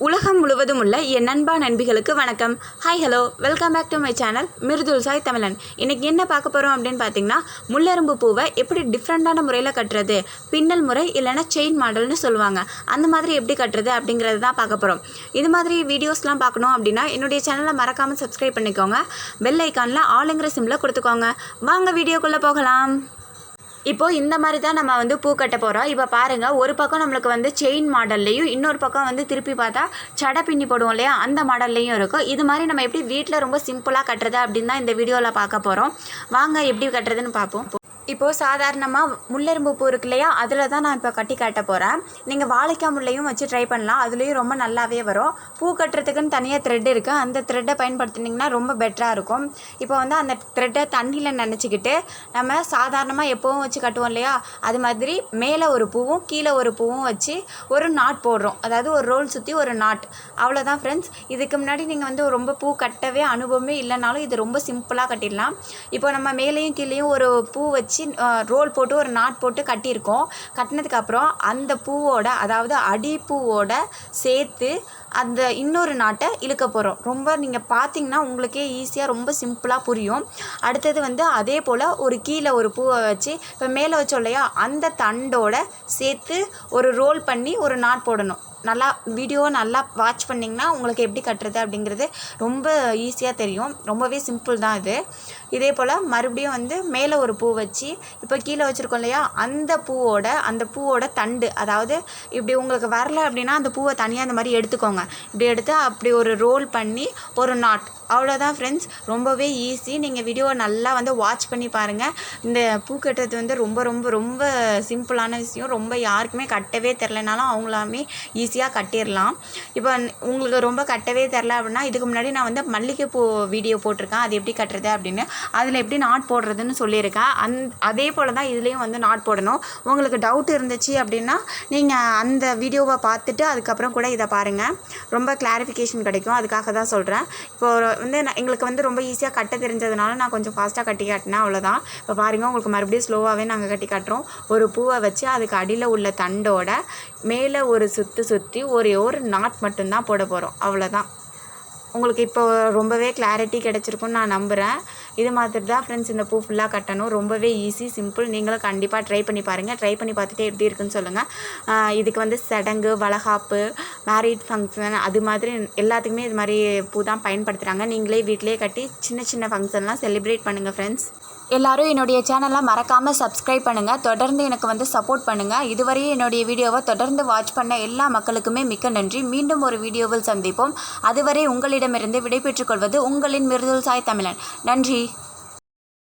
உலகம் முழுவதும் உள்ள என் நண்பா நண்பிகளுக்கு வணக்கம். Hi hello, welcome back to my channel Mrudulsai Tamilan. இன்றைக்கி என்ன பார்க்க போகிறோம் அப்படின்னு பார்த்தீங்கன்னா, முள்ளெரும்பு பூவை எப்படி டிஃப்ரெண்ட்டான முறையில் கட்டுறது, பின்னல் முறை இல்லைனா செயின் மாடல்னு சொல்லுவாங்க, அந்த மாதிரி எப்படி கட்டுறது அப்படிங்கிறது தான் பார்க்க போகிறோம். இது மாதிரி வீடியோஸ்லாம் பார்க்கணும் அப்படின்னா என்னுடைய சேனலை மறக்காமல் சப்ஸ்கிரைப் பண்ணிக்கோங்க. பெல் ஐக்கானில் ஆளுங்கிற சிம்மில் கொடுத்துக்கோங்க. வாங்க வீடியோக்குள்ளே போகலாம். இப்போது இந்த மாதிரி தான் நம்ம பூ கட்ட போகிறோம். இப்போ பாருங்கள், ஒரு பக்கம் நம்மளுக்கு செயின் மாடல்லையும், இன்னொரு பக்கம் திருப்பி பார்த்தா சடை பின்னி போடுவோம் இல்லையா, அந்த மாடல்லையும் இருக்கும். இது மாதிரி நம்ம எப்படி வீட்டில் ரொம்ப சிம்பிளாக கட்டுறது அப்படின்னு தான் இந்த வீடியோவில் பார்க்க போகிறோம். வாங்க எப்படி கட்டுறதுன்னு பார்ப்போம். இப்போது சாதாரணமாக முள்ளெரும்பு பூ இருக்கு இல்லையா, அதில் தான் நான் இப்போ கட்டி காட்ட போகிறேன். நீங்கள் வாழைக்காய் முள்ளையும் வச்சு ட்ரை பண்ணலாம், அதுலேயும் ரொம்ப நல்லாவே வரும். பூ கட்டுறதுக்குன்னு தனியாக த்ரெட் இருக்குது, அந்த த்ரெட்டை பயன்படுத்தினீங்கன்னா ரொம்ப பெட்டராக இருக்கும். இப்போ அந்த த்ரெட்டை தண்ணியில் நினச்சிக்கிட்டு நம்ம சாதாரணமாக எப்போவும் வச்சு கட்டுவோம் இல்லையா, அது மாதிரி மேலே ஒரு பூவும் கீழே ஒரு பூவும் வச்சு ஒரு நாட் போடுறோம். அதாவது ஒரு ரோல் சுற்றி ஒரு நாட், அவ்வளோதான் ஃப்ரெண்ட்ஸ். இதுக்கு முன்னாடி நீங்கள் ரொம்ப பூ கட்டவே அனுபவமே இல்லைனாலும் இது ரொம்ப சிம்பிளாக கட்டிடலாம். இப்போ நம்ம மேலேயும் கீழேயும் ஒரு பூ வச்சு ரோல் போட்டு ஒரு நாட் போட்டு கட்டியிருக்கோம். கட்டினதுக்கப்புறம் அந்த பூவோட, அதாவது அடி பூவோட சேர்த்து அந்த இன்னொரு நாட்டை இழுக்க போகிறோம். ரொம்ப நீங்கள் பார்த்தீங்கன்னா உங்களுக்கே ஈஸியாக ரொம்ப சிம்பிளாக புரியும். அடுத்தது அதே போல் ஒரு கீழே ஒரு பூவை வச்சு இப்போ மேலே வச்சோம் இல்லையா, அந்த தண்டோட சேர்த்து ஒரு ரோல் பண்ணி ஒரு நாட் போடணும். நல்லா வீடியோவை நல்லா வாட்ச் பண்ணிங்கன்னா உங்களுக்கு எப்படி கட்டுறது அப்படிங்கிறது ரொம்ப ஈஸியாக தெரியும். ரொம்பவே சிம்பிள் தான் இது. இதே போல் மறுபடியும் மேலே ஒரு பூ வச்சு இப்போ கீழே வச்சுருக்கோம் இல்லையா, அந்த பூவோட தண்டு, அதாவது இப்படி உங்களுக்கு வரல அப்படின்னா அந்த பூவை தனியாக அந்த மாதிரி எடுத்துக்கோங்க. இப்படி எடுத்து அப்படி ஒரு ரோல் பண்ணி ஒரு நாட், அவ்வளோதான் ஃப்ரெண்ட்ஸ். ரொம்பவே ஈஸி. நீங்கள் வீடியோவை நல்லா வாட்ச் பண்ணி பாருங்கள். இந்த பூ கட்டுறது ரொம்ப ரொம்ப ரொம்ப சிம்பிளான விஷயம். ரொம்ப யாருக்குமே கட்டவே தெரிலனாலும் அவங்களாமே ஈஸியாக கட்டிடலாம். இப்போ உங்களுக்கு ரொம்ப கட்டவே தெரில அப்படின்னா, இதுக்கு முன்னாடி நான் மல்லிகைப்பூ வீடியோ போட்டிருக்கேன், அது எப்படி கட்டுறது அப்படின்னு. அதில் எப்படி நாட் போடுறதுன்னு சொல்லியிருக்கேன். அதே போல் தான் இதுலேயும் நாட் போடணும். உங்களுக்கு டவுட் இருந்துச்சு அப்படின்னா நீங்கள் அந்த வீடியோவை பார்த்துட்டு அதுக்கப்புறம் கூட இதை பாருங்கள், ரொம்ப கிளாரிஃபிகேஷன் கிடைக்கும். அதுக்காக தான் சொல்கிறேன். இப்போது எங்களுக்கு ரொம்ப ஈஸியாக கட்ட தெரிஞ்சதுனால நான் கொஞ்சம் ஃபாஸ்ட்டாக கட்டி காட்டினேன், அவ்வளோதான். இப்போ பாருங்கள், உங்களுக்கு மறுபடியும் ஸ்லோவாகவே நாங்கள் கட்டி காட்டுறோம். ஒரு பூவை வச்சு அதுக்கு அடியில் உள்ள தண்டோட மேலே ஒரு சுற்றி ஒரே ஒரு நாட் மட்டும்தான் போட போகிறோம், அவ்வளோதான். உங்களுக்கு இப்போ ரொம்பவே கிளாரிட்டி கிடச்சிருக்குன்னு நான் நம்புகிறேன். இது மாதிரி தான் ஃப்ரெண்ட்ஸ் இந்த பூ ஃபுல்லாக கட்டணும். ரொம்பவே ஈஸி, சிம்பிள். நீங்களும் கண்டிப்பாக ட்ரை பண்ணி பாருங்கள். ட்ரை பண்ணி பார்த்துட்டு எப்படி இருக்குன்னு சொல்லுங்கள். இதுக்கு சடங்கு, வளகாப்பு, மேரேஜ் ஃபங்க்ஷன், அது மாதிரி எல்லாத்துக்குமே இது மாதிரி பூ தான் பயன்படுத்துகிறாங்க. நீங்களே வீட்டிலே கட்டி சின்ன சின்ன ஃபங்க்ஷன்லாம் செலிப்ரேட் பண்ணுங்கள் ஃப்ரெண்ட்ஸ். எல்லோரும் என்னுடைய சேனலை மறக்காமல் சப்ஸ்கிரைப் பண்ணுங்கள். தொடர்ந்து எனக்கு சப்போர்ட் பண்ணுங்கள். இதுவரையும் என்னுடைய வீடியோவை தொடர்ந்து வாட்ச் பண்ண எல்லா மக்களுக்குமே மிக்க நன்றி. மீண்டும் ஒரு வீடியோவில் சந்திப்போம். அதுவரை உங்களிடமிருந்து விடைபெற்றுக் கொள்வது உங்களின் மிருதுல்சாய் தமிழன். நன்றி.